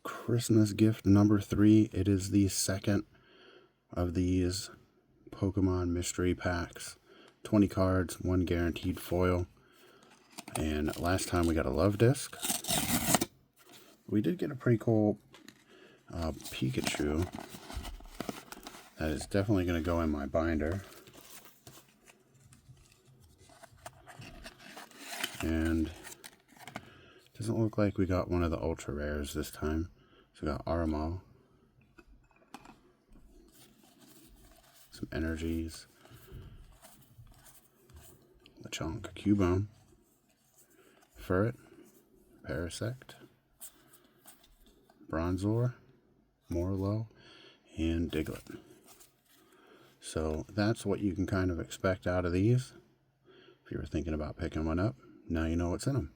Christmas gift number 3. It is the second of these Pokemon mystery packs. 20 cards, 1 guaranteed foil. And last time we got a love disc. We did get a pretty cool Pikachu. That is definitely going to go in my binder. And doesn't look like we got one of the ultra rares this time. So we got Armal, some energies, Lechonk, Cubone, Furret, Parasect, Bronzor, Morlo, and Diglett. So that's what you can kind of expect out of these. If you were thinking about picking one up, now you know what's in them.